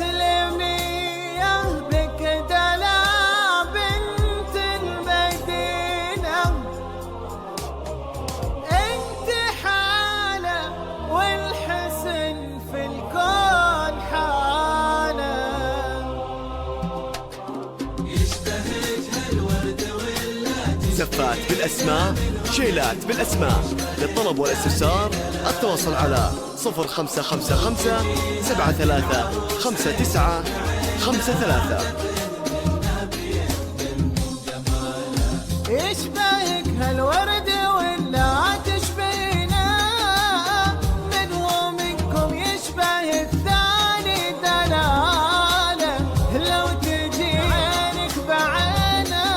سليمية بك دلا بنت المدينة، انت حالة والحسن في الكون حالة. يشتهيك هالورد ولا زفات بالأسماء، شيلات بالأسماء. للطلب والاستفسار التواصل على 0555 73 59 53. يشبهك هالورد ولا تشبهنا، من ومنكم يشبه الثاني دلالة. لو تجي عينك بعينه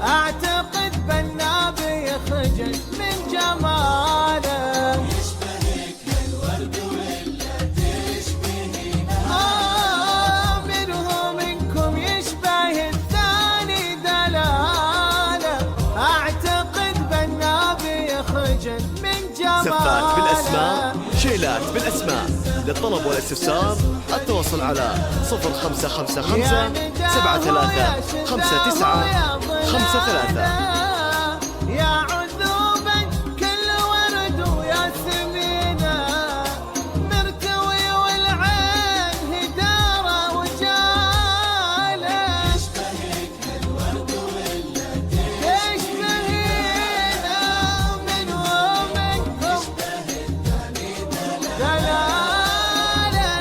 اعتقد بالنبي يخجل من جماله. يشبهك هالورد ولا تشبهينا، منهم منكم يشبه الثاني دلالة، اعتقد بالنبي يخجل من جماله. زفات بالأسماء، شيلات بالأسماء. للطلب والاستفسار التواصل على 0555 73 59 53. يا عذوبا كل ورد وياسمينة، مرتوي والعين هدارة وجالة. يشبهك هالورد ولا تشبهينا من ومنكم دلالة.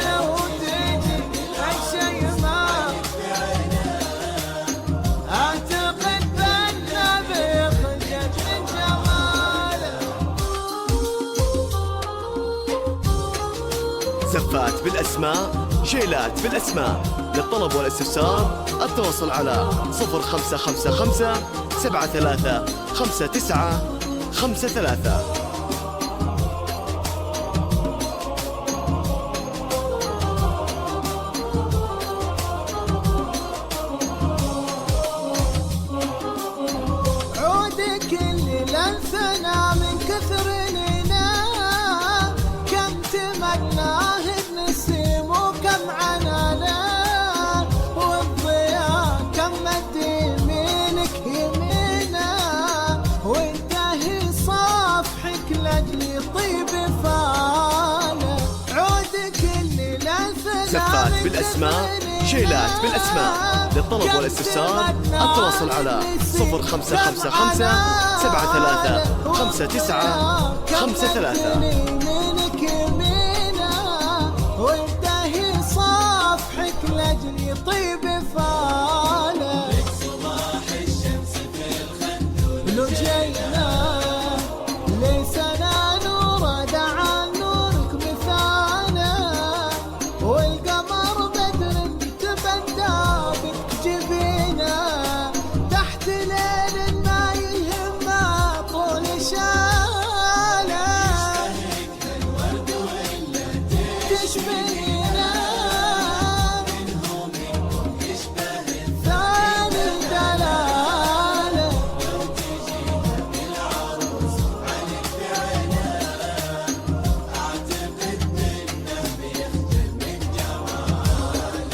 لو تجي عالشي ما اعتقد بالنبي يخجل من جماله. زفات بالأسماء، شيلات بالأسماء. للطلب والاستفسار التواصل على 0555 73 59 53. عودك اللي لنثنا من كثر لنا، كم تمناه النسيم وكم عنانا، والضياء كم مد يمينك يمينا، وانتهي صافحك لاجل طيب فانا. عودك اللي لنثنا زفات من بالأسماء، كثر شيلات لنا، بالأسماء. للطلب والاستفسار التواصل على 0555 73 59 53. يمينك يمينا، وانتهي صافحك لاجل طيب فانا. صباح الشمس في الخندق لو جينا ليس انا نور دعا نورك مثانا، والقمر بدر تبدى بك جبينا، تحت ليل ما يهمه طول شاله. هالورد ولا تشبهنا منهم منكم يشبه ثاني دلاله. لو تجينا بالعروس عليك بعينها اعتقد منه بيخجل من جماله.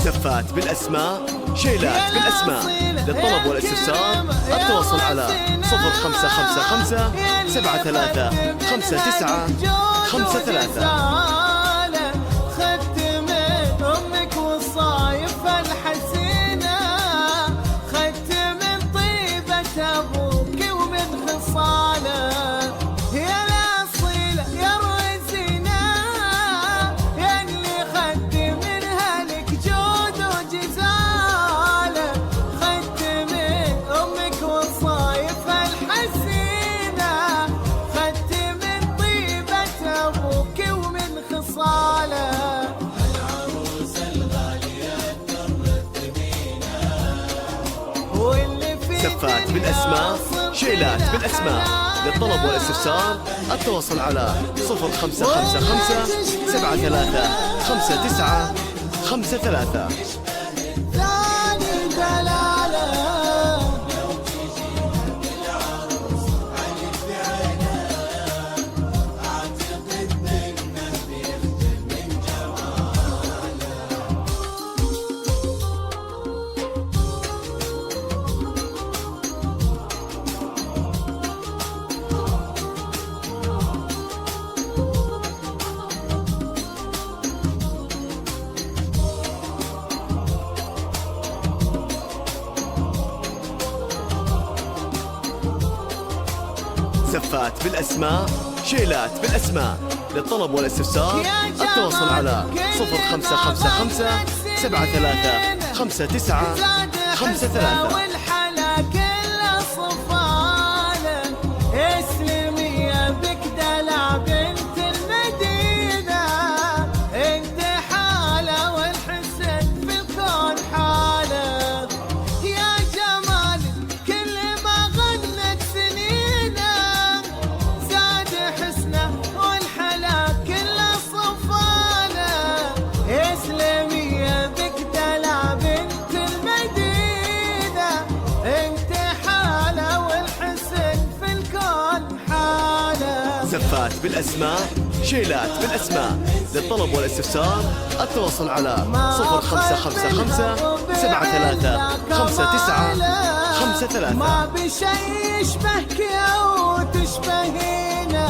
زفات بالأسماء، شيلات بالأسماء. للطلب والاستفسار التواصل على 0555 73 59 53. خدت من امك وصايف الحسينه، خدت من طيبه ابوك ومن خصاله. يا الاصيله يا الرزينه، يا اللي خدت منها لك جود وجزاله. خدت من امك وصايف الحسينه، خدت من طيبه ابوك ومن خصاله. زفات بالأسماء، شيلات بالأسماء. للطلب والاستفسار التواصل على 0555 73 59 53. ثاني دلالة زفات بالأسماء، شيلات بالأسماء. للطلب والاستفسار التواصل على 0555 73 59 53. والحلا كله صفالة، اسلمي يا بك دلع بنت المدينة. انت حالة والحسن في الكون حالة، يا جمال كل ما غنت سنينه زاد حسنه والحلا كله صفالة. اسلمي يا بك دلع بنت المدينة، انت حالة والحسن في الكون حالة. زفات بالأسماء، شيلات بالأسماء. للطلب والاستفسار التواصل على 0555 73 59 53. ما بشي يشبهك او تشبهينا.